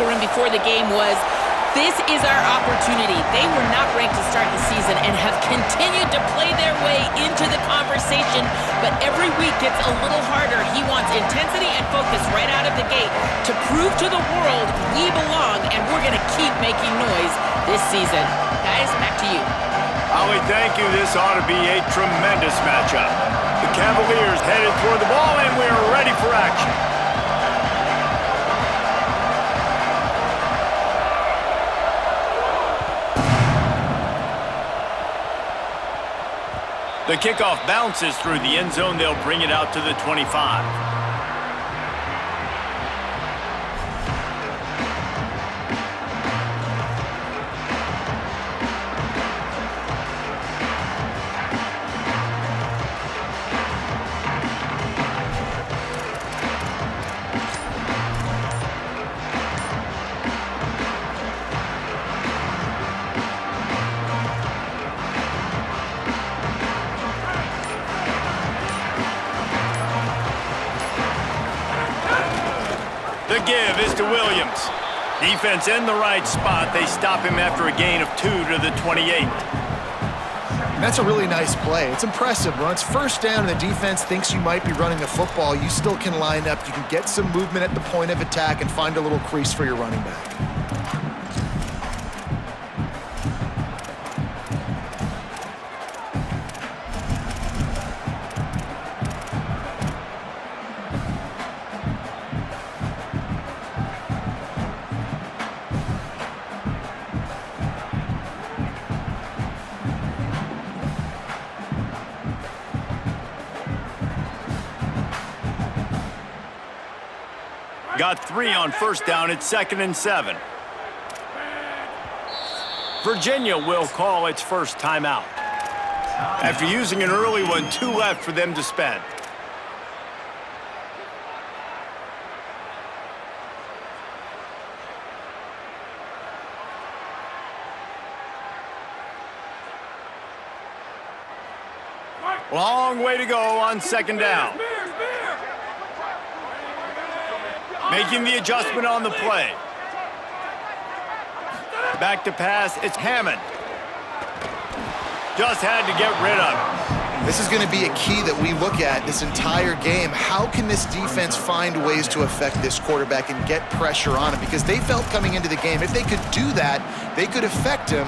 locker room before the game was, "This is our opportunity." They were not ranked to start the season and have continued to play their way into the conversation, but every week gets a little harder. He wants intensity and focus right out of the gate to prove to the world we belong, and we're going to keep making noise this season. Guys, back to you. Holly, thank you. This ought to be a tremendous matchup. The Cavaliers headed toward the ball, and we're ready for action. The kickoff bounces through the end zone. They'll bring it out to the 25. The give is to Williams. Defense in the right spot. They stop him after a gain of 2 to the 28. That's a really nice play. It's impressive. When it's first down and the defense thinks you might be running the football, you still can line up. You can get some movement at the point of attack and find a little crease for your running back. Got 3 on first down. It's 2nd and 7. Virginia will call its first timeout. After using an early one, 2 left for them to spend. Long way to go on 2nd down. Making the adjustment on the play. Back to pass, it's Hammond. Just had to get rid of it. This is going to be a key that we look at this entire game. How can this defense find ways to affect this quarterback and get pressure on him? Because they felt coming into the game, if they could do that, they could affect him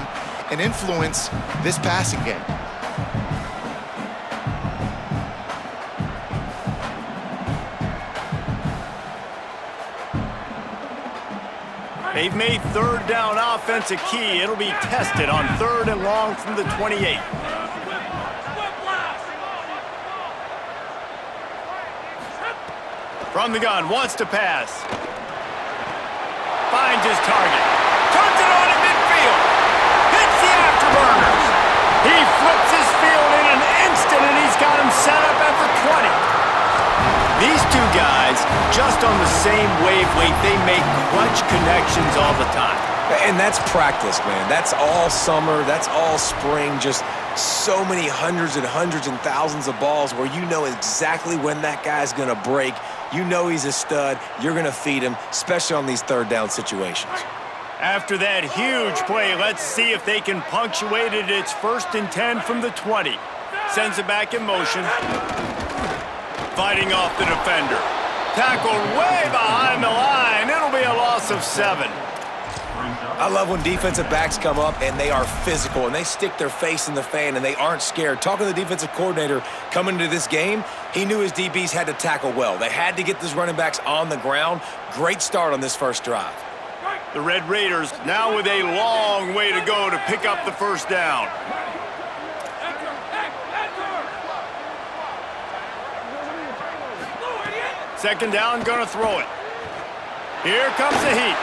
and influence this passing game. They've made 3rd down offense a key. It'll be tested on 3rd and long from the 28. From the gun, wants to pass. Finds his target. Turns it on in midfield. Hits the afterburners. He flips his field in an instant, and he's got him set up at the 20. These two guys, just on the same wavelength, they make clutch connections all the time. And that's practice, man. That's all summer. That's all spring. Just so many hundreds and hundreds and thousands of balls where you know exactly when that guy's going to break. You know he's a stud. You're going to feed him, especially on these 3rd down situations. After that huge play, let's see if they can punctuate it. It's 1st and 10 from the 20. Sends it back in motion. Fighting off the defender. Tackled way behind the line. It'll be a loss of 7. I love when defensive backs come up and they are physical and they stick their face in the fan and they aren't scared. Talking to the defensive coordinator coming into this game, he knew his DBs had to tackle well. They had to get these running backs on the ground. Great start on this first drive. The Red Raiders now with a long way to go to pick up the 1st down. Second down, gonna throw it. Here comes the heat.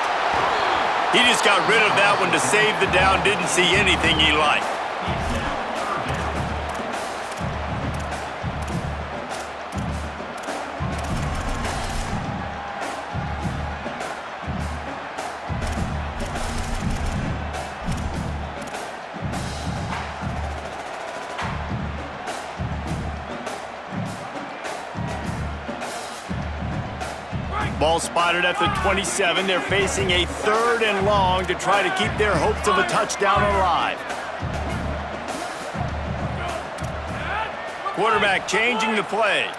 He just got rid of that one to save the down. Didn't see anything he liked. Ball spotted at the 27. They're facing a 3rd and long to try to keep their hopes of a touchdown alive. Quarterback changing the play.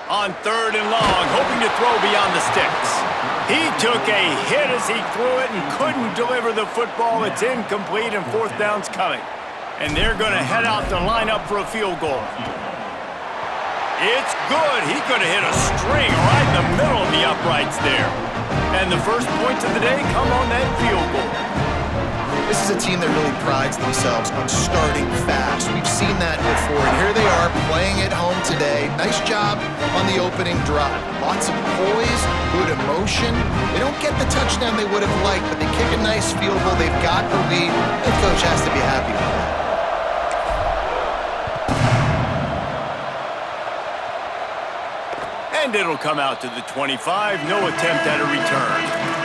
On 3rd and long, hoping to throw beyond the sticks. He took a hit as he threw it and couldn't deliver the football. It's incomplete and 4th down's coming. And they're going to head out to line up for a field goal. It's good. He could have hit a string right in the middle of the uprights there. And the first points of the day come on that field goal. This is a team that really prides themselves on starting fast. We've seen that before, and here they are playing at home today. Nice job on the opening drive. Lots of poise, good emotion. They don't get the touchdown they would have liked, but they kick a nice field goal. They've got the lead. The coach has to be happy with that. And it'll come out to the 25. No attempt at a return.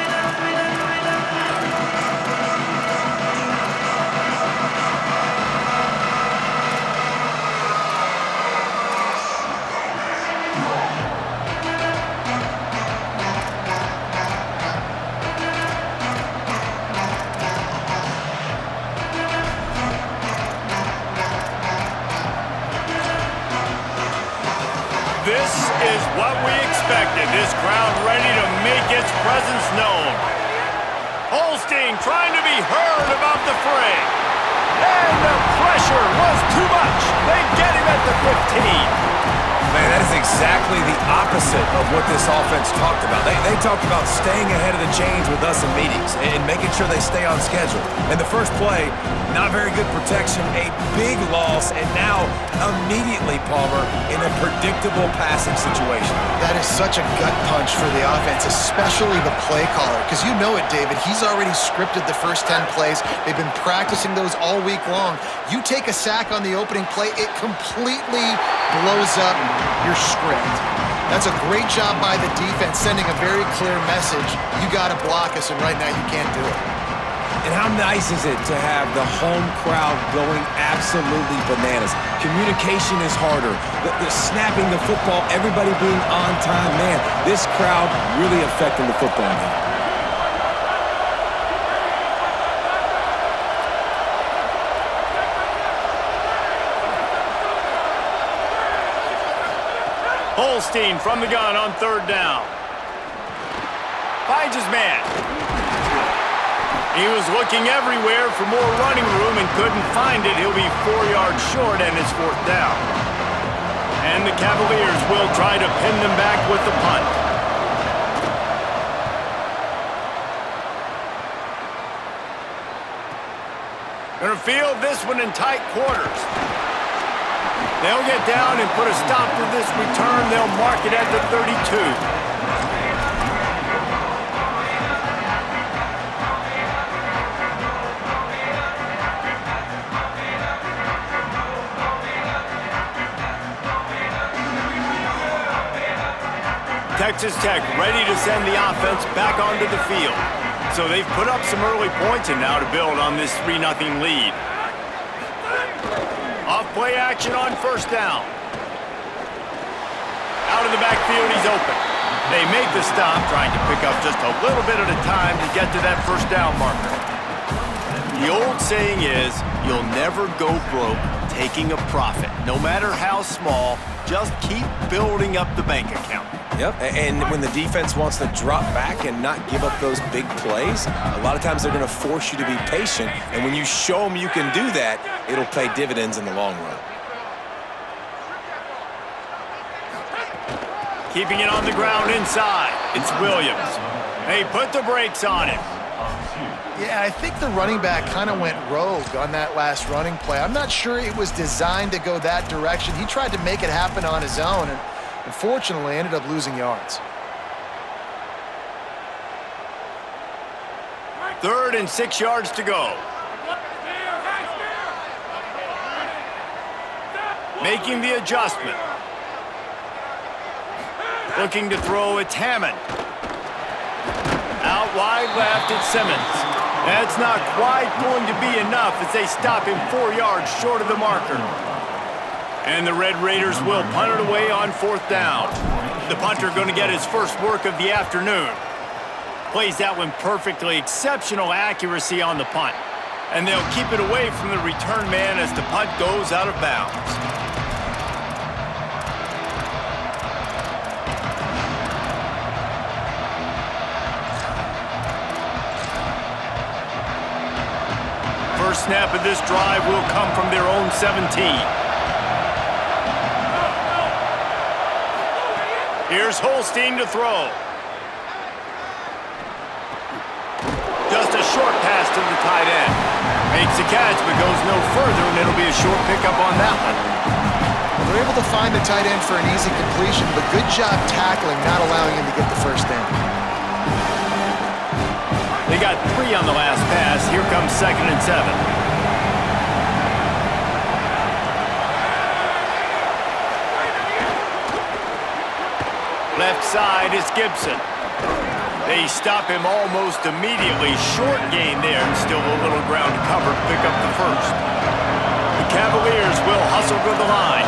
This is what we expected. This crowd ready to make its presence known. Holstein trying to be heard above the fray. And the pressure was too much. They get him at the 15. Man, that is exactly the opposite of what this offense talked about. They talked about staying ahead of the chains with us in meetings and making sure they stay on schedule. And the first play, not very good protection, a big loss, and now immediately, Palmer, in a predictable passing situation. That is such a gut punch for the offense, especially the play caller, because you know it, David. He's already scripted the first 10 plays. They've been practicing those all week long. You take a sack on the opening play, it completely blows up your script. That's a great job by the defense, sending a very clear message. You got to block us, and right now you can't do it. And how nice is it to have the home crowd going absolutely bananas? Communication is harder. The snapping the football, everybody being on time. Man, this crowd really affecting the football game. Holstein from the gun on 3rd down. Finds his man. He was looking everywhere for more running room and couldn't find it. He'll be 4 yards short and it's 4th down. And the Cavaliers will try to pin them back with the punt. Gonna field this one in tight quarters. They'll get down and put a stop to this return. They'll mark it at the 32. Texas Tech ready to send the offense back onto the field. So they've put up some early points and now to build on this 3-0 lead. Off play action on 1st down. Out of the backfield, he's open. They make the stop, trying to pick up just a little bit at a time to get to that 1st down marker. The old saying is, you'll never go broke taking a profit. No matter how small, just keep building up the bank account. Yep, and when the defense wants to drop back and not give up those big plays, a lot of times they're going to force you to be patient, and when you show them you can do that, it'll pay dividends in the long run. Keeping it on the ground inside, it's Williams. They put the brakes on him. Yeah, I think the running back kind of went rogue on that last running play. I'm not sure it was designed to go that direction. He tried to make it happen on his own, and unfortunately ended up losing yards. 3rd and 6 yards to go. Making the adjustment. Looking to throw, it's Hammond. Out wide left, it's Simmons. That's not quite going to be enough as they stop him 4 yards short of the marker. And the Red Raiders will punt it away on 4th down. The punter going to get his first work of the afternoon. Plays that one perfectly, exceptional accuracy on the punt. And they'll keep it away from the return man as the punt goes out of bounds. First snap of this drive will come from their own 17. Here's Holstein to throw. Just a short pass to the tight end. Makes a catch, but goes no further, and it'll be a short pickup on that one. They're able to find the tight end for an easy completion, but good job tackling, not allowing him to get the first down. They got 3 on the last pass. Here comes 2nd and 7. Left side is Gibson. They stop him almost immediately. Short gain there, and still a little ground covered to pick up the first. The Cavaliers will hustle to the line.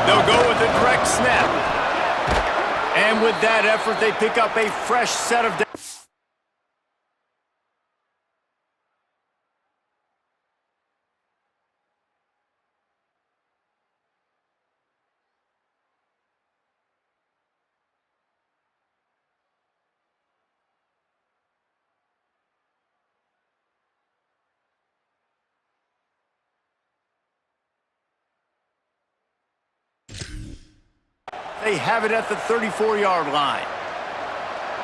They'll go with a direct snap. And with that effort, they pick up a fresh set of downs. They have it at the 34-yard line.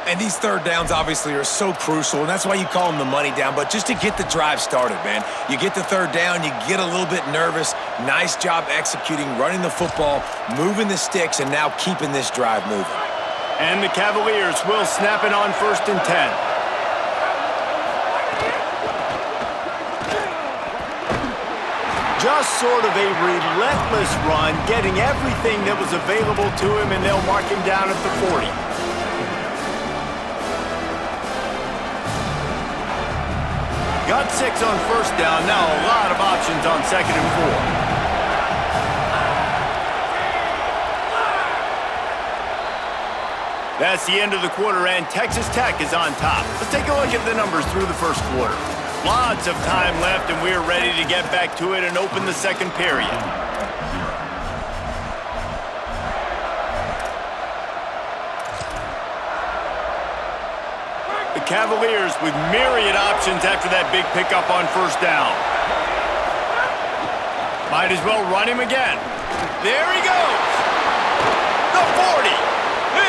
And these third downs obviously are so crucial, and that's why you call them the money down. But just to get the drive started, man, you get the third down, you get a little bit nervous. Nice job executing, running the football, moving the sticks, and now keeping this drive moving. And the Cavaliers will snap it on 1st and 10. Just sort of a relentless run, getting everything that was available to him, and they'll mark him down at the 40. Got 6 on 1st down, now a lot of options on 2nd and 4. That's the end of the quarter, and Texas Tech is on top. Let's take a look at the numbers through the first quarter. Lots of time left, and we're ready to get back to it and open the second period. The Cavaliers with myriad options after that big pickup on 1st down. Might as well run him again. There he goes. The 40.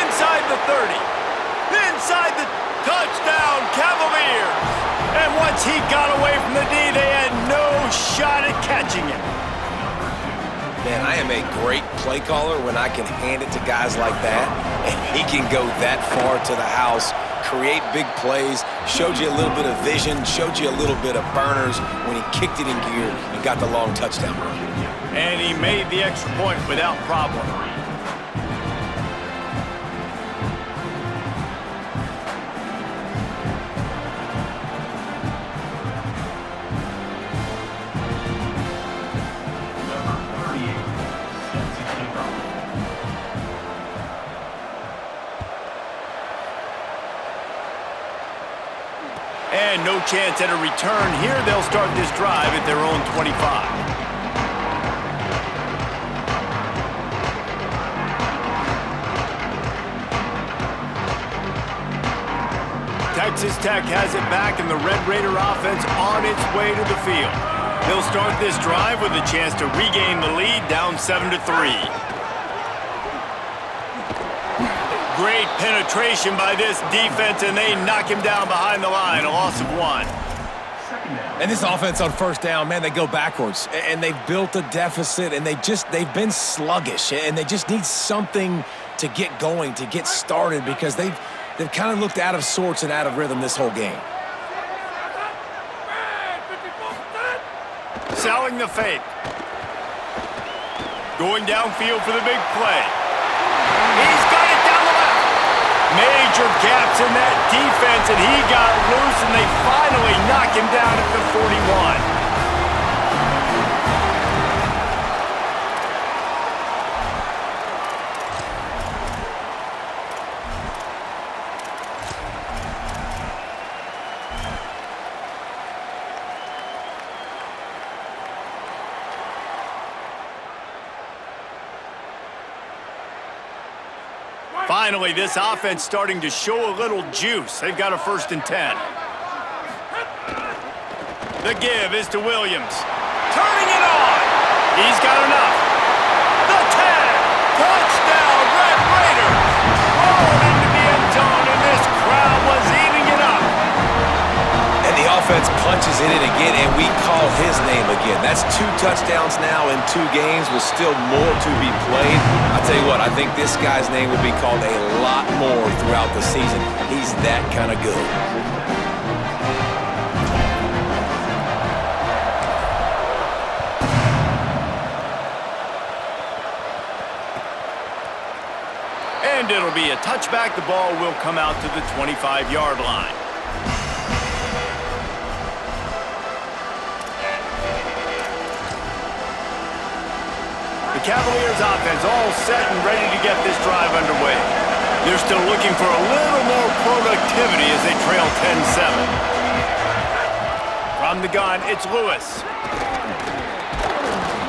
Inside the 30. Inside the touchdown, Cavaliers. And once he got away from the D, they had no shot at catching him. Man, I am a great play caller when I can hand it to guys like that. And he can go that far to the house, create big plays, showed you a little bit of vision, showed you a little bit of burners when he kicked it in gear and got the long touchdown run. And he made the extra point without problem. And no chance at a return here. They'll start this drive at their own 25. Texas Tech has it back, and the Red Raider offense on its way to the field. They'll start this drive with a chance to regain the lead, down 7-3. Great penetration by this defense, and they knock him down behind the line, a loss of 1. And this offense on 1st down, man, they go backwards, and they've built a deficit, and they've been sluggish, and they just need something to get going, to get started, because they've kind of looked out of sorts and out of rhythm this whole game. Selling the fake. Going downfield for the big play. He's got it down the left. Major gaps in that defense, and he got loose, and they finally knock him down at the 41. Finally, this offense starting to show a little juice. They've got a 1st and 10. The give is to Williams. Turning it on. He's got enough. The 10. Touchdown, Red Raiders. Rolling into the end zone, and this crowd was eating it up. And the offense punches in it again, and we call his name again. That's 2 touchdowns now in 2 games with still more to be played. I tell you what, I think this guy's name will be called a lot more throughout the season. He's that kind of good. And it'll be a touchback. The ball will come out to the 25-yard line. The Cavaliers offense all set and ready to get this drive underway. They're still looking for a little more productivity as they trail 10-7. From the gun, it's Lewis.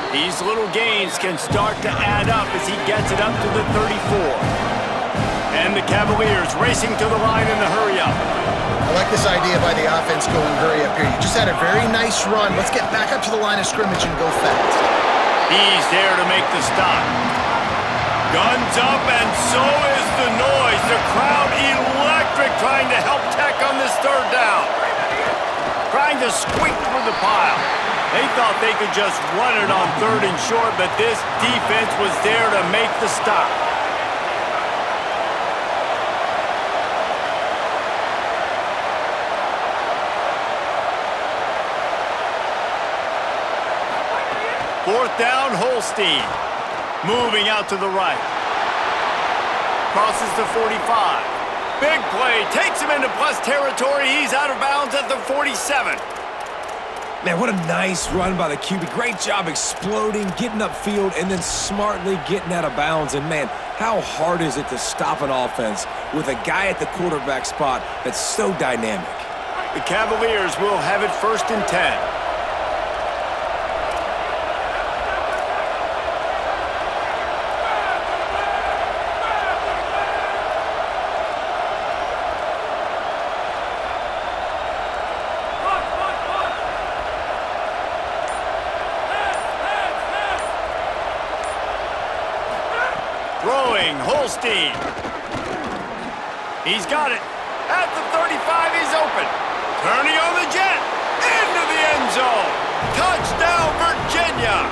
These little gains can start to add up as he gets it up to the 34. And the Cavaliers racing to the line in the hurry-up. I like this idea by the offense going hurry up here. You just had a very nice run. Let's get back up to the line of scrimmage and go fast. He's there to make the stop. Guns up, and so is the noise. The crowd electric, trying to help Tech on this 3rd down. Trying to squeak through the pile. They thought they could just run it on 3rd and short, but this defense was there to make the stop. Fourth down, Holstein. Moving out to the right. Crosses the 45. Big play. Takes him into plus territory. He's out of bounds at the 47. Man, what a nice run by the QB. Great job exploding, getting upfield, and then smartly getting out of bounds. And, man, how hard is it to stop an offense with a guy at the quarterback spot that's so dynamic? The Cavaliers will have it 1st and 10. Throwing, Holstein. He's got it. At the 35, he's open. Turning on the jet. Into the end zone. Touchdown, Virginia.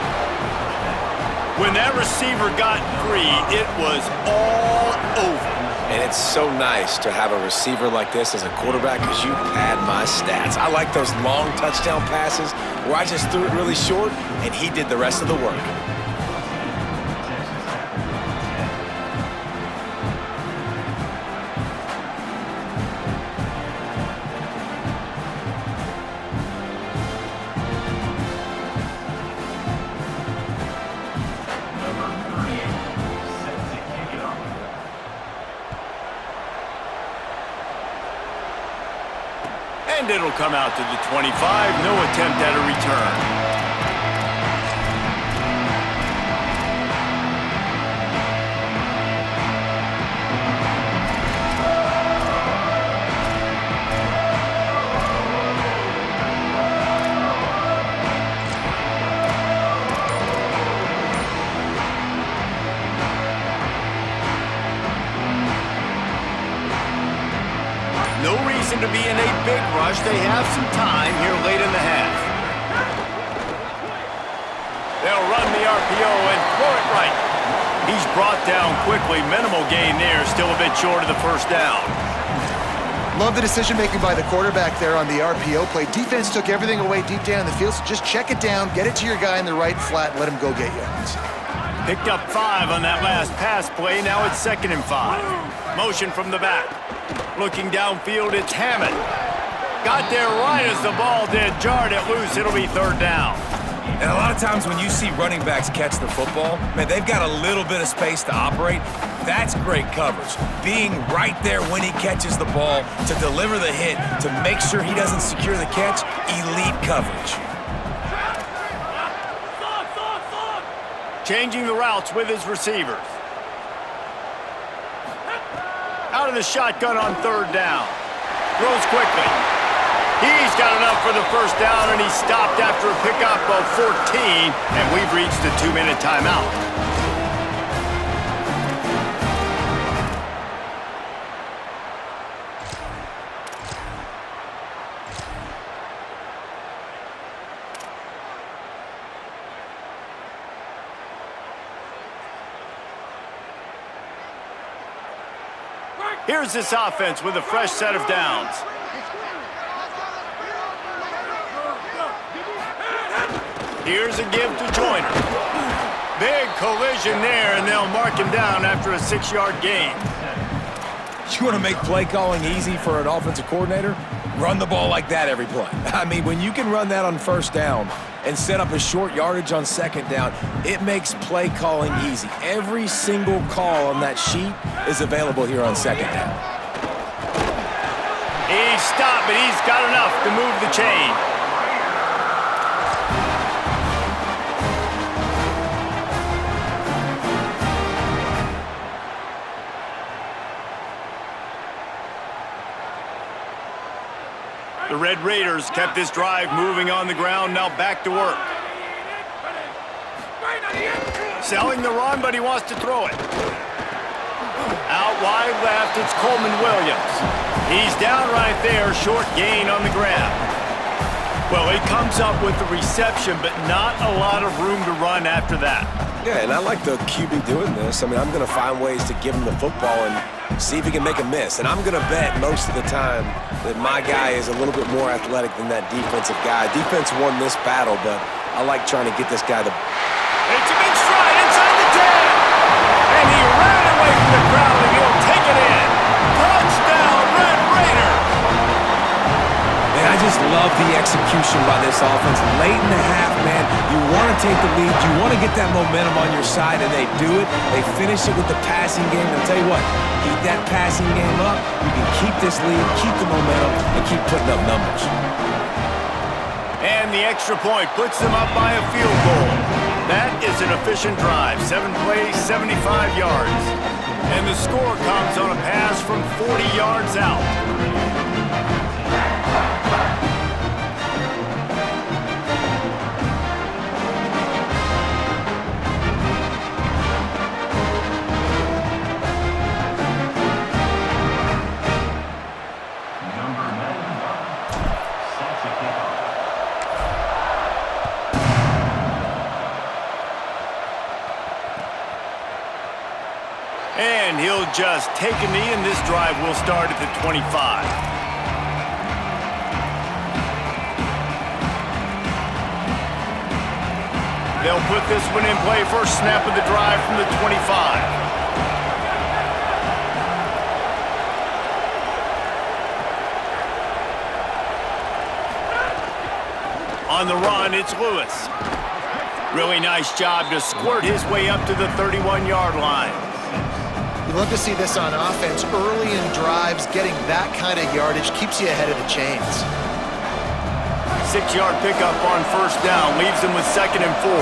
When that receiver got free, it was all over. And it's so nice to have a receiver like this as a quarterback because you pad my stats. I like those long touchdown passes where I just threw it really short and he did the rest of the work. And it'll come out to the 25. No attempt at a return. No reason to be in a big rush. They have some time here late in the half. They'll run the RPO and throw it right. He's brought down quickly. Minimal gain there. Still a bit short of the 1st down. Love the decision-making by the quarterback there on the RPO play. Defense took everything away deep down in the field, so just check it down, get it to your guy in the right flat, and let him go get yards. Picked up 5 on that last pass play. Now it's 2nd and 5. Motion from the back. Looking downfield, it's Hammond. Got there right as the ball did. Jarred it loose. It'll be 3rd down. And a lot of times when you see running backs catch the football, man, they've got a little bit of space to operate. That's great coverage. Being right there when he catches the ball to deliver the hit, to make sure he doesn't secure the catch, elite coverage. Changing the routes with his receivers. Out of the shotgun on third down. Throws quickly. He's got enough for the first down, and he's stopped after a pickup of 14, and we've reached the 2-minute timeout. Here's this offense with a fresh set of downs. Here's a give to Joyner. Big collision there, and they'll mark him down after a 6-yard gain. You want to make play calling easy for an offensive coordinator? Run the ball like that every play. I mean, when you can run that on first down and set up a short yardage on second down, it makes play calling easy. Every single call on that sheet is available here on second down. He's stopped, but he's got enough to move the chain. The Red Raiders kept this drive moving on the ground, now back to work. Selling the run, but he wants to throw it. Out wide left, it's Coleman Williams. He's down right there, short gain on the grab. Well, he comes up with the reception, but not a lot of room to run after that. Yeah, and I like the QB doing this. I mean, I'm going to find ways to give him the football and see if he can make a miss. And I'm going to bet most of the time that my guy is a little bit more athletic than that defensive guy. Defense won this battle, but I like trying to get this guy the... It's a big stride inside the 10. And he ran away from the crowd, and he'll take it in. Touchdown, Red Raiders! Man, I just love the execution by this offense. Late in the half, man, you want to take the lead. You want to get that momentum on your side, and they do it. They finish it with the passing game. And I'll tell you what, keep that passing game up. You can keep this lead, keep the momentum, and keep putting up numbers. And the extra point puts them up by a field goal. That is an efficient drive. 7 plays, 75 yards. And the score comes on a pass from 40 yards out. And he'll just take a knee, and this drive will start at the 25. They'll put this one in play. First snap of the drive from the 25. On the run, it's Lewis. Really nice job to squirt his way up to the 31-yard line. You love to see this on offense. Early in drives, getting that kind of yardage keeps you ahead of the chains. 6-yard pickup on first down, leaves him with 2nd and 4.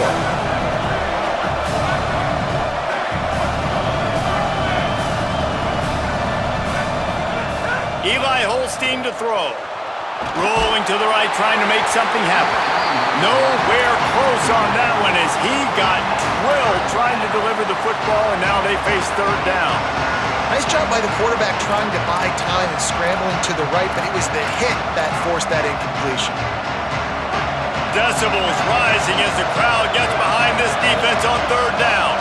Eli Holstein to throw. Rolling to the right, trying to make something happen. Nowhere close on that one as he got drilled trying to deliver the football, and now they face third down. Nice job by the quarterback trying to buy time and scrambling to the right, but it was the hit that forced that incompletion. Decibels rising as the crowd gets behind this defense on third down.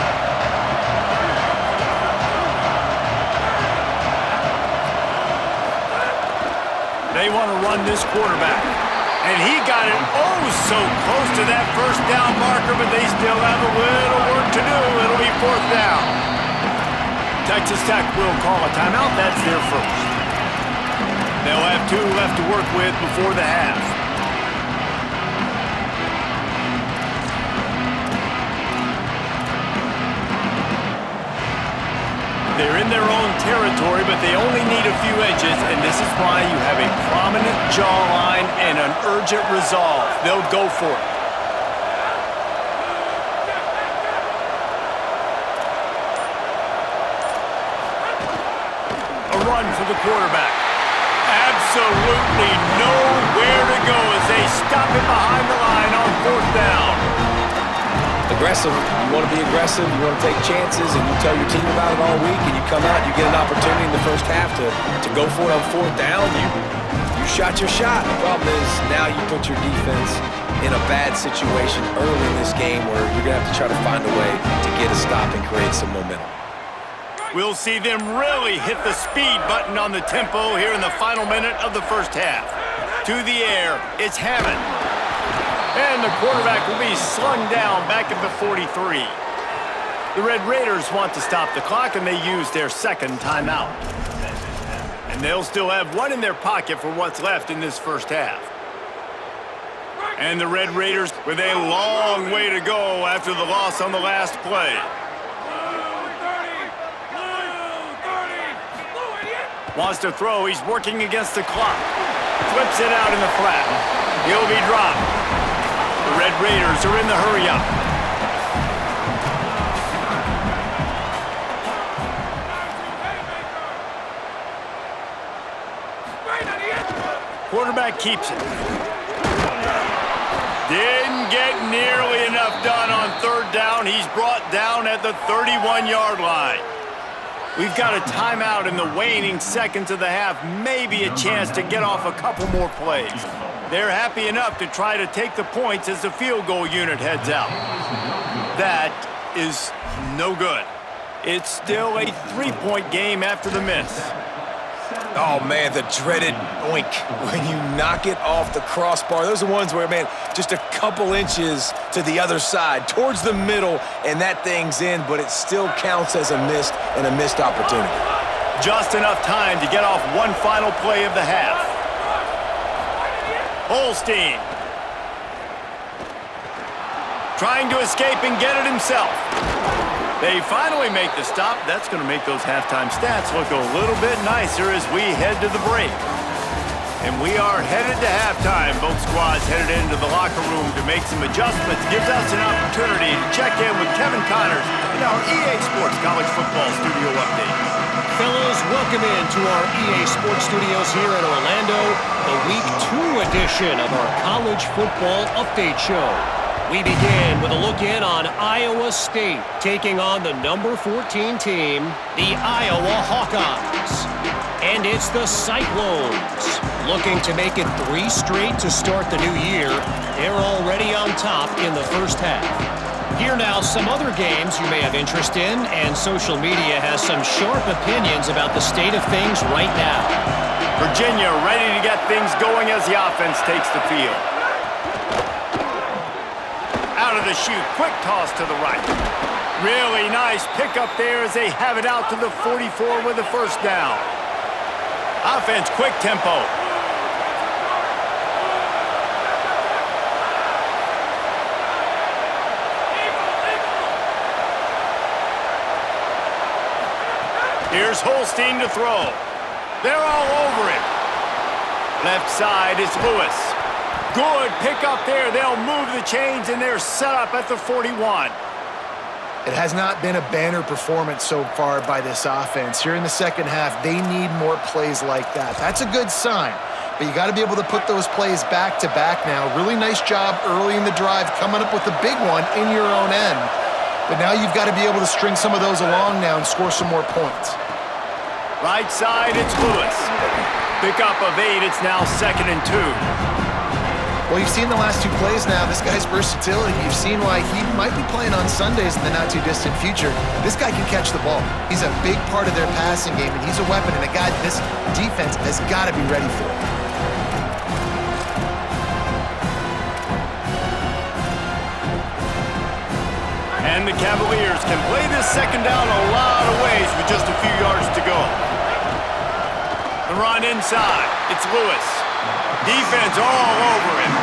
They want to run this quarterback. And he got it oh so close to that first down marker, but they still have a little work to do. It'll be 4th down. Texas Tech will call a timeout. That's their first. They'll have 2 left to work with before the half. They're in their own territory, but they only need a few edges, and this is why you have a prominent jawline and an urgent resolve. They'll go for it. run for the quarterback. Absolutely nowhere to go as they stop it behind the line on 4th down. Aggressive. You want to be aggressive. You want to take chances, and you tell your team about it all week, and you come out, you get an opportunity in the first half to go for it on 4th down. You shot your shot. The problem is now you put your defense in a bad situation early in this game where you're going to have to try to find a way to get a stop and create some momentum. We'll see them really hit the speed button on the tempo here in the final minute of the first half. To the air, it's Hammond. And the quarterback will be slung down back at the 43. The Red Raiders want to stop the clock, and they use their second timeout. And they'll still have one in their pocket for what's left in this first half. And the Red Raiders with a long way to go after the loss on the last play. Wants to throw. He's working against the clock. Flips it out in the flat. He'll be dropped. The Red Raiders are in the hurry-up. Quarterback keeps it. Didn't get nearly enough done on 3rd down. He's brought down at the 31-yard line. We've got a timeout in the waning seconds of the half, maybe a chance to get off a couple more plays. They're happy enough to try to take the points as the field goal unit heads out. That is no good. It's still a 3-point game after the miss. Oh, man, the dreaded oink when you knock it off the crossbar. Those are ones where, man, just a couple inches to the other side, towards the middle, and that thing's in, but it still counts as a missed opportunity. Just enough time to get off one final play of the half. Holstein trying to escape and get it himself. They finally make the stop. That's going to make those halftime stats look a little bit nicer as we head to the break. And we are headed to halftime. Both squads headed into the locker room to make some adjustments. Gives us an opportunity to check in with Kevin Connors in our EA Sports College Football Studio Update. Fellas, welcome into our EA Sports Studios here in Orlando, the Week 2 edition of our College Football Update Show. We begin with a look in on Iowa State taking on the number 14 team, the Iowa Hawkeyes. And it's the Cyclones looking to make it 3 straight to start the new year. They're already on top in the first half. Here now some other games you may have interest in, and social media has some sharp opinions about the state of things right now. Virginia ready to get things going as the offense takes the field. Out of the chute, quick toss to the right. Really nice pickup there as they have it out to the 44 with the first down. Offense, quick tempo. Here's Holstein to throw. They're all over him. Left side is Lewis. Good pick up there. They'll move the chains, and they're set up at the 41. It has not been a banner performance so far by this offense. Here in the second half, they need more plays like that. That's a good sign, but you got to be able to put those plays back to back now. Really nice job early in the drive coming up with a big one in your own end. But now you've got to be able to string some of those along now and score some more points. Right side, it's Lewis. Pick up of 8, it's now 2nd and 2. Well, you've seen the last 2 plays now. This guy's versatility. You've seen why he might be playing on Sundays in the not-too-distant future. This guy can catch the ball. He's a big part of their passing game, and he's a weapon and a guy this defense has got to be ready for. And the Cavaliers can play this second down a lot of ways with just a few yards to go. The run inside. It's Lewis. Defense all over him.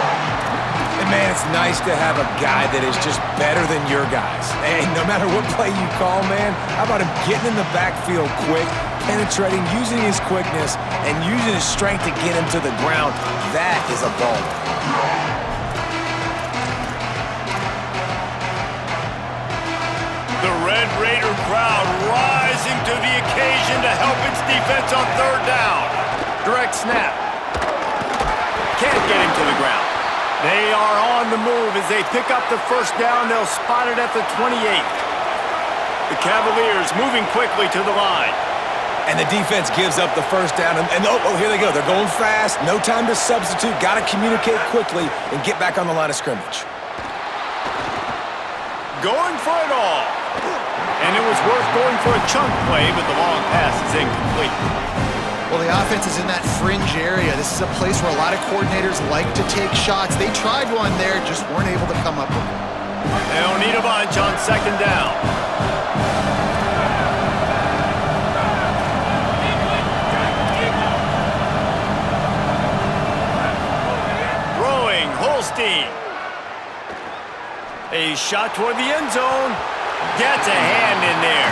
And, man, it's nice to have a guy that is just better than your guys. Hey, no matter what play you call, man, how about him getting in the backfield quick, penetrating, using his quickness, and using his strength to get him to the ground? That is a ball. The Red Raider crowd rising to the occasion to help its defense. defense on third down. Direct snap. Can't get him to the ground. They are on the move as they pick up the first down. They'll spot it at the 28. The Cavaliers moving quickly to the line. And the defense gives up the first down. And here they go. They're going fast. No time to substitute. Got to communicate quickly and get back on the line of scrimmage. Going for it all. And it was worth going for a chunk play, but the long pass is incomplete. Well, the offense is in that fringe area. This is a place where a lot of coordinators like to take shots. They tried one there, just weren't able to come up with it. They don't need a bunch on second down. Throwing, Holstein. A shot toward the end zone. Gets a hand in there.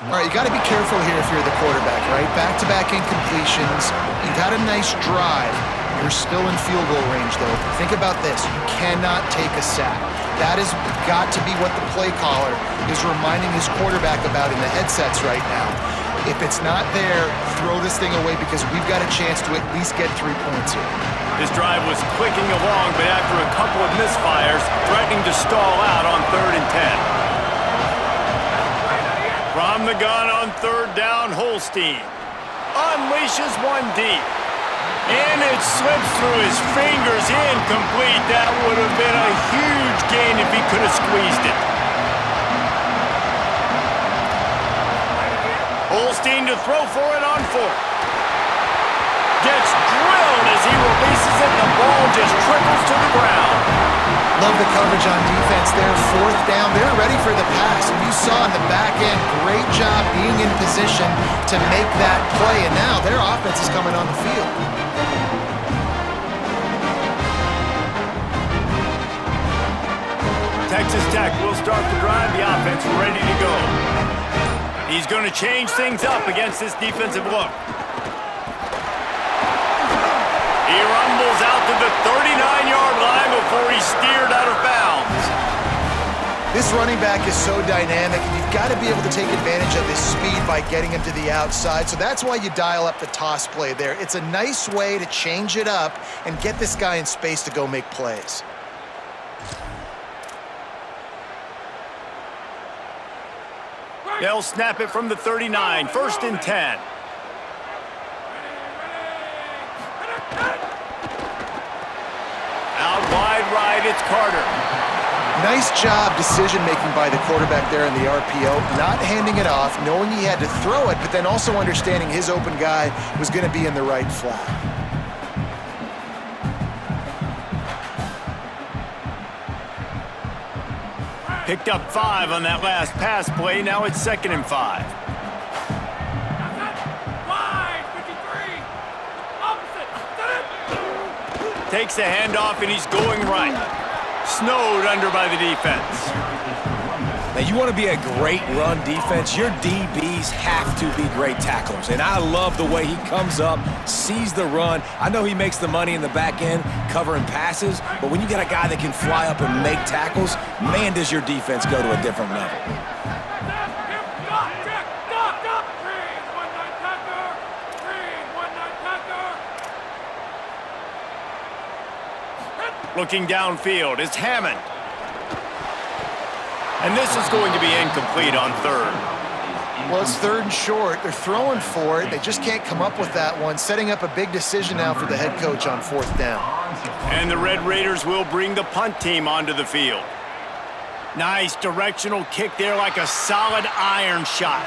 All right, you got to be careful here if you're the quarterback, right? Back-to-back incompletions. You've had a nice drive. You're still in field goal range, though. Think about this. You cannot take a sack. That has got to be what the play caller is reminding his quarterback about in the headsets right now. If it's not there, throw this thing away because we've got a chance to at least get 3 points here. This drive was clicking along, but after a couple of misfires, threatening to stall out on 3rd and 10. From the gun on third down, Holstein unleashes one deep. And it slips through his fingers, incomplete. That would have been a huge gain if he could have squeezed it. Holstein to throw for it on 4th. Gets drilled as he releases it. The ball just trickles to the ground. Love the coverage on defense there. 4th down. They're ready for the pass. And you saw in the back end, great job being in position to make that play. And now their offense is coming on the field. Texas Tech will start the drive. The offense ready to go. He's going to change things up against this defensive look. He rumbles out to the 39-yard line before he's steered out of bounds. This running back is so dynamic, and you've got to be able to take advantage of his speed by getting him to the outside. So that's why you dial up the toss play there. It's a nice way to change it up and get this guy in space to go make plays. They'll snap it from the 39, 1st and 10. Out wide right, it's Carter. Nice job decision-making by the quarterback there in the RPO, not handing it off, knowing he had to throw it, but then also understanding his open guy was going to be in the right flat. Picked up 5 on that last pass play. Now it's 2nd and 5. Takes the handoff, and he's going right. Snowed under by the defense. Now, you want to be a great run defense, your DBs have to be great tacklers. And I love the way he comes up, sees the run. I know he makes the money in the back end covering passes, but when you got a guy that can fly up and make tackles, man, does your defense go to a different level. Looking downfield, it's Hammond. And this is going to be incomplete on 3rd. Well, it's 3rd and short. They're throwing for it. They just can't come up with that one. Setting up a big decision now for the head coach on 4th down. And the Red Raiders will bring the punt team onto the field. Nice directional kick there like a solid iron shot.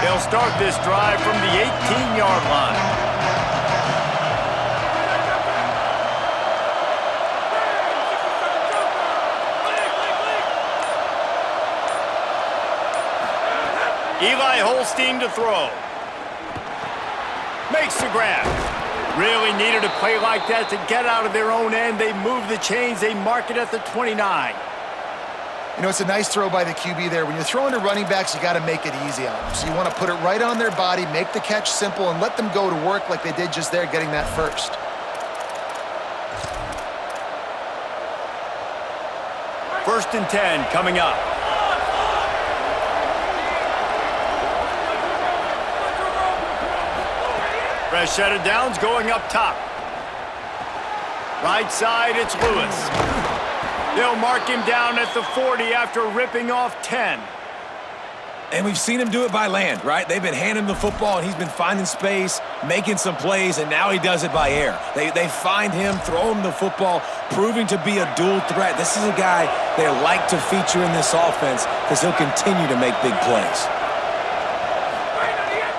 They'll start this drive from the 18-yard line. Eli Holstein to throw. Makes the grab. Really needed a play like that to get out of their own end. They move the chains. They mark it at the 29. You know, it's a nice throw by the QB there. When you're throwing to running backs, you got to make it easy on them. So you want to put it right on their body, make the catch simple, and let them go to work like they did just there, getting that first. First and 10 coming up. Fresh set of downs going up top. Right side, it's Lewis. They'll mark him down at the 40 after ripping off 10. And we've seen him do it by land, right? They've been handing him the football, and he's been finding space, making some plays, and now he does it by air. They find him, throw him the football, proving to be a dual threat. This is a guy they like to feature in this offense because he'll continue to make big plays.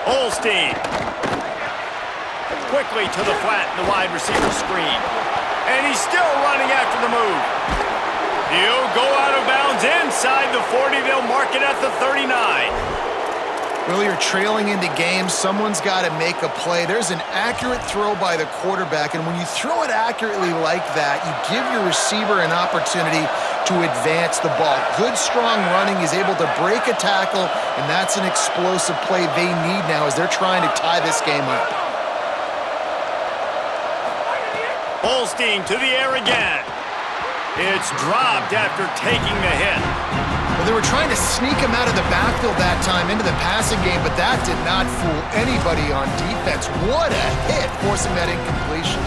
Holstein. Quickly to the flat in the wide receiver screen. And he's still running after the move. He'll go out of bounds inside the 40. They'll mark it at the 39. Really, you're trailing into games. Someone's got to make a play. There's an accurate throw by the quarterback, and when you throw it accurately like that, you give your receiver an opportunity to advance the ball. Good, strong running. He's able to break a tackle, and that's an explosive play they need now as they're trying to tie this game up. Holstein to the air again. It's dropped after taking the hit. Well, they were trying to sneak him out of the backfield that time into the passing game, but that did not fool anybody on defense. What a hit, forcing that incompletion.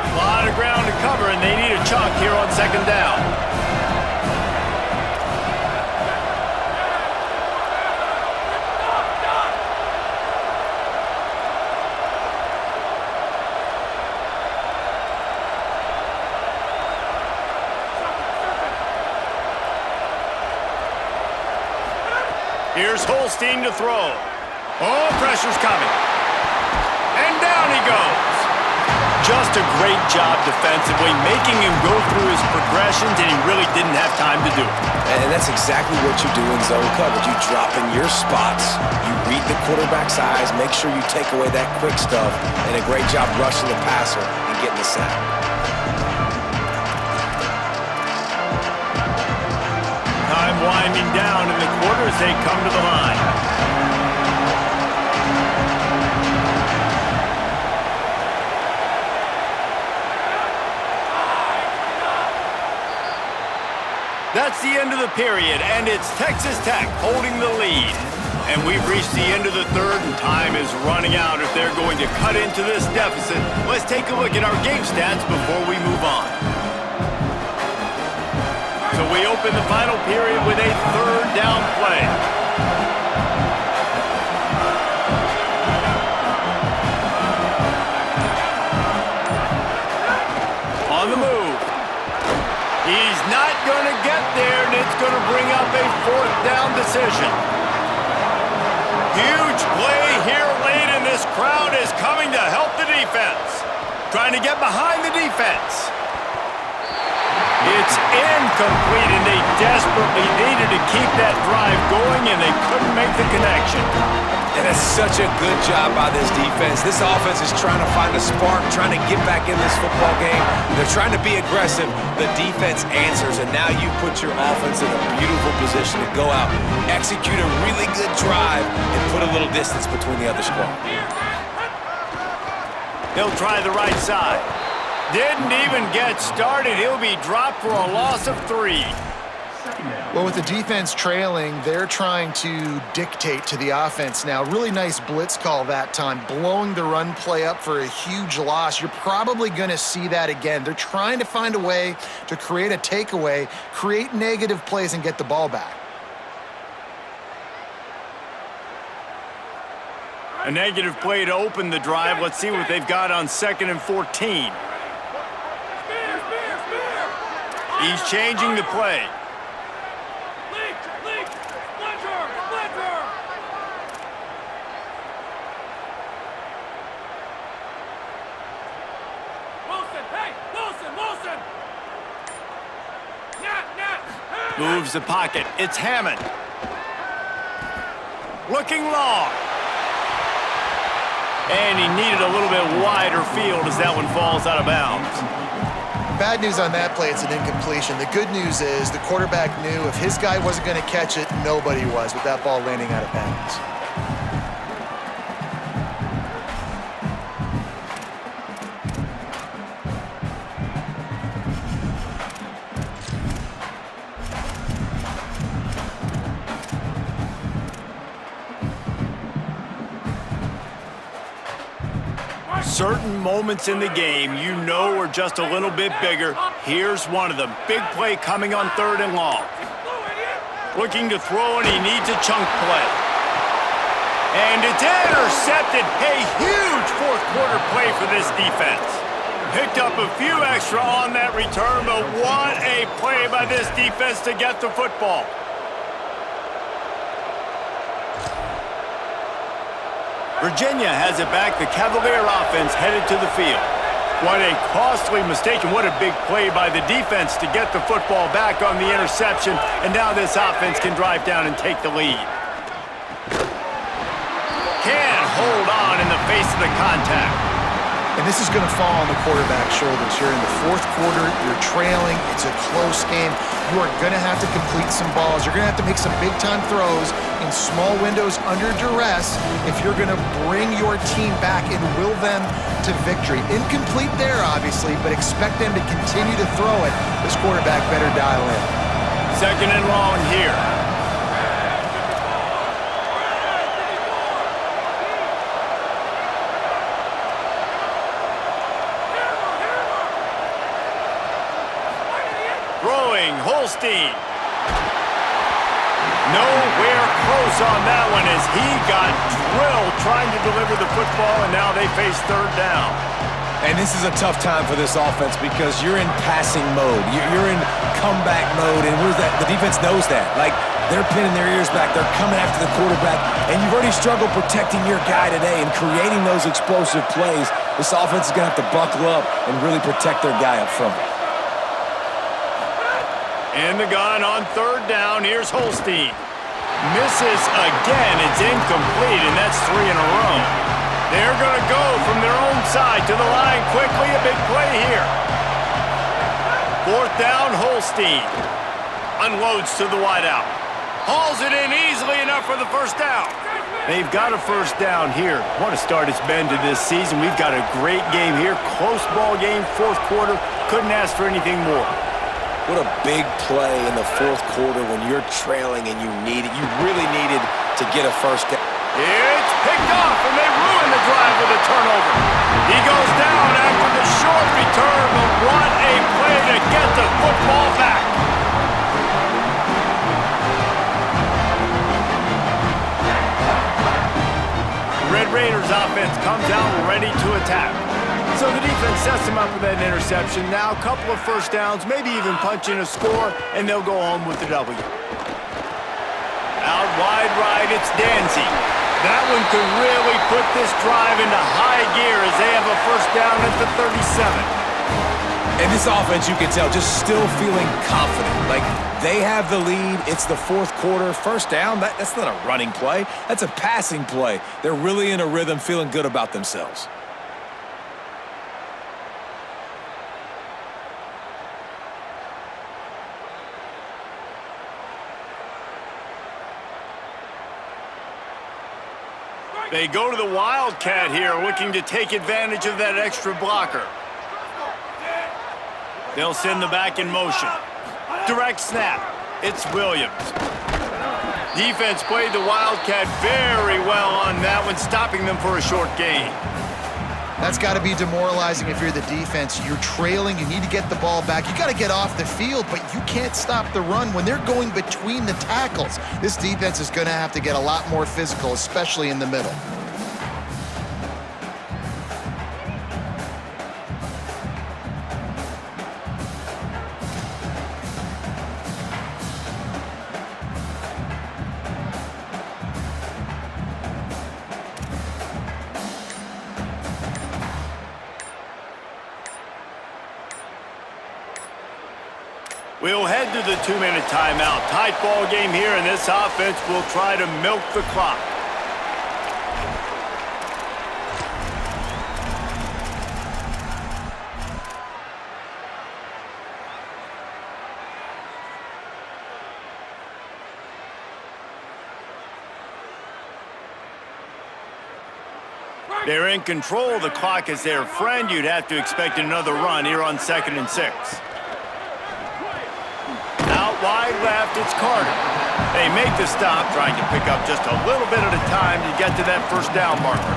A lot of ground to cover, and they need a chunk here on second down. Here's Holstein to throw. Oh, pressure's coming. And down he goes. Just a great job defensively, making him go through his progressions, and he really didn't have time to do it. And that's exactly what you do in zone coverage. You drop in your spots, you read the quarterback's eyes, make sure you take away that quick stuff, and a great job rushing the passer and getting the sack. Time winding down in the quarter as they come to the line. That's the end of the period, and it's Texas Tech holding the lead. And we've reached the end of the third, and time is running out if they're going to cut into this deficit. Let's take a look at our game stats before we move on. So we open the final period with a third down play. On the move. He's not going to get there, and it's going to bring up a fourth down decision. Huge play here late, and this crowd is coming to help the defense. Trying to get behind the defense. It's incomplete, and they desperately needed to keep that drive going, and they couldn't make the connection. And it's such a good job by this defense. This offense is trying to find a spark, trying to get back in this football game. They're trying to be aggressive. The defense answers, and now you put your offense in a beautiful position to go out, execute a really good drive, and put a little distance between the other squad. He'll try the right side. Didn't even get started. He'll be dropped for a loss of 3. Well, with the defense trailing, they're trying to dictate to the offense now. Really nice blitz call that time, blowing the run play up for a huge loss. You're probably going to see that again. They're trying to find a way to create a takeaway, create negative plays, and get the ball back. A negative play to open the drive. Let's see what they've got on 2nd and 14. He's changing the play. Moves the pocket. It's Hammond. Looking long. And he needed a little bit wider field as that one falls out of bounds. Bad news on that play, it's an incompletion. The good news is the quarterback knew if his guy wasn't going to catch it, nobody was with that ball landing out of bounds. Certain moments in the game you know are just a little bit bigger. Here's one of them. Big play coming on 3rd and long. Looking to throw, and he needs a chunk play. And it's intercepted. A huge fourth quarter play for this defense. Picked up a few extra on that return, but what a play by this defense to get the football. Virginia has it back. The Cavalier offense headed to the field. What a costly mistake and what a big play by the defense to get the football back on the interception. And now this offense can drive down and take the lead. Can't hold on in the face of the contact. And this is going to fall on the quarterback's shoulders. You're in the fourth quarter. You're trailing. It's a close game. You are going to have to complete some balls. You're going to have to make some big-time throws in small windows under duress if you're going to bring your team back and will them to victory. Incomplete there, obviously, but expect them to continue to throw it. This quarterback better dial in. 2nd and long here. Holstein. Nowhere close on that one as he got drilled trying to deliver the football, and now they face 3rd down. And this is a tough time for this offense because you're in passing mode. You're in comeback mode, and what is that? The defense knows that. Like, they're pinning their ears back. They're coming after the quarterback, and you've already struggled protecting your guy today and creating those explosive plays. This offense is going to have to buckle up and really protect their guy up front. In the gun on 3rd down, here's Holstein. Misses again, it's incomplete, and that's 3 in a row. They're going to go from their own side to the line quickly, a big play here. 4th down, Holstein. Unloads to the wideout. Hauls it in easily enough for the 1st down. They've got a 1st down here. What a start it's been to this season. We've got a great game here. Close ball game, 4th quarter. Couldn't ask for anything more. What a big play in the 4th quarter when you're trailing and you really needed to get a 1st down. It's picked off, and they ruin the drive with a turnover. He goes down after the short return, but what a play to get the football back. Red Raiders offense comes out ready to attack. So the defense sets him up with that interception. Now a couple of 1st downs, maybe even punching a score, and they'll go home with the W. Out wide right, it's Danzy. That one could really put this drive into high gear as they have a 1st down at the 37. And this offense, you can tell, just still feeling confident. Like, they have the lead. It's the 4th quarter. 1st down, that's not a running play. That's a passing play. They're really in a rhythm, feeling good about themselves. They go to the Wildcat here, looking to take advantage of that extra blocker. They'll send the back in motion. Direct snap. It's Williams. Defense played the Wildcat very well on that one, stopping them for a short gain. That's got to be demoralizing if you're the defense. You're trailing. You need to get the ball back. You got to get off the field, but you can't stop the run when they're going between the tackles. This defense is going to have to get a lot more physical, especially in the middle. We'll head to the 2-minute timeout. Tight ball game here, and this offense will try to milk the clock. They're in control. The clock is their friend. You'd have to expect another run here on 2nd and 6. Out wide left, it's Carter. They make the stop, trying to pick up just a little bit at a time to get to that first down marker.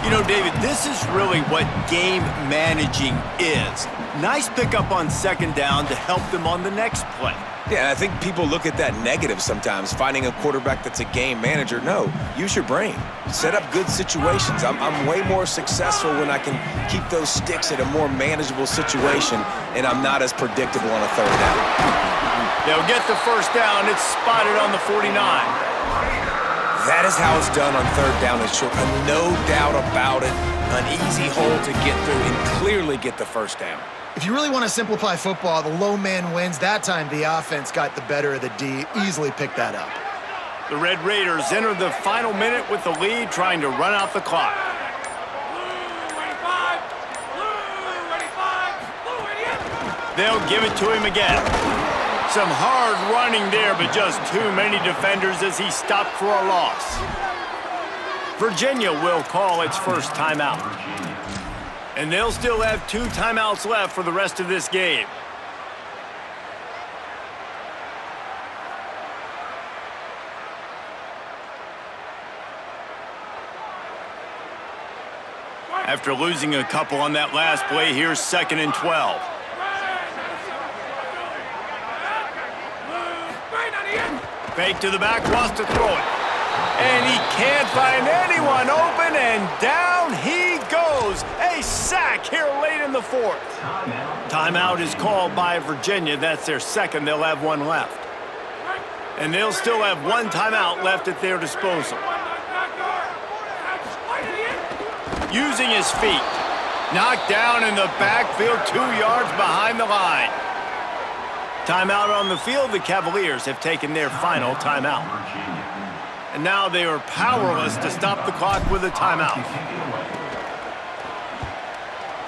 You know, David, this is really what game managing is. Nice pickup on 2nd down to help them on the next play. Yeah, I think people look at that negative sometimes, finding a quarterback that's a game manager. No, use your brain. Set up good situations. I'm way more successful when I can keep those sticks at a more manageable situation, and I'm not as predictable on a 3rd down. They'll get the first down. It's spotted on the 49. That is how it's done on 3rd down and short. No doubt about it. An easy hole to get through and clearly get the first down. If you really want to simplify football, the low man wins. That time, the offense got the better of the D. Easily picked that up. The Red Raiders enter the final minute with the lead, trying to run out the clock. They'll give it to him again. Some hard running there, but just too many defenders as he stopped for a loss. Virginia will call its first timeout. And they'll still have 2 timeouts left for the rest of this game. After losing a couple on that last play, here's 2nd and 12. Fake to the back, wants to throw it. And he can't find anyone open, and down he goes. A sack here late in the 4th. Timeout is called by Virginia. That's their 2nd. They'll have 1 left. And they'll still have 1 timeout left at their disposal. Using his feet. Knocked down in the backfield, 2 yards behind the line. Timeout on the field. The Cavaliers have taken their final timeout. And now they are powerless to stop the clock with a timeout.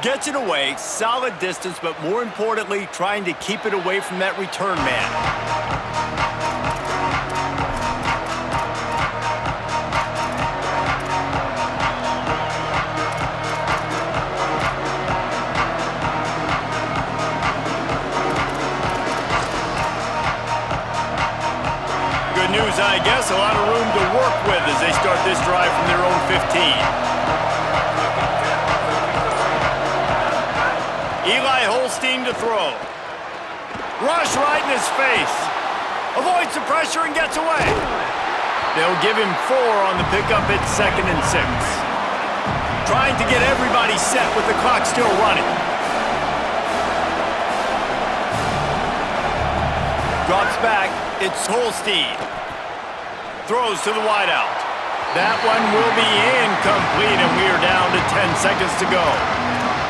Gets it away, solid distance, but more importantly, trying to keep it away from that return man. News, I guess, a lot of room to work with as they start this drive from their own 15. Eli Holstein to throw. Rush right in his face. Avoids the pressure and gets away. They'll give him 4 on the pickup at 2nd and 6. Trying to get everybody set with the clock still running. Drops back. It's Holstein. Throws to the wideout. That one will be incomplete, and we are down to 10 seconds to go.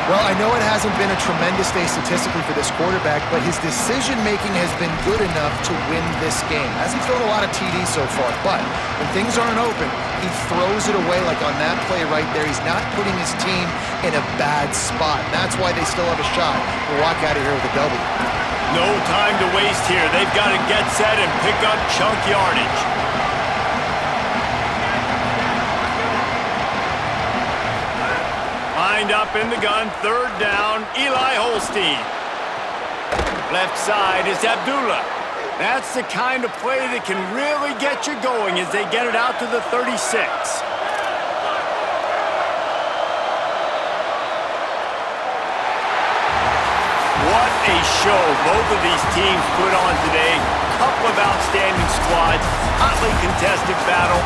Well, I know it hasn't been a tremendous day statistically for this quarterback, but his decision-making has been good enough to win this game. Hasn't thrown a lot of TDs so far, but when things aren't open, he throws it away like on that play right there. He's not putting his team in a bad spot. That's why they still have a shot to walk out of here with a W. No time to waste here. They've got to get set and pick up chunk yardage. Lined up in the gun, 3rd down, Eli Holstein. Left side is Abdullah. That's the kind of play that can really get you going as they get it out to the 36. What a show both of these teams put on today. Couple of outstanding squads, hotly contested battle.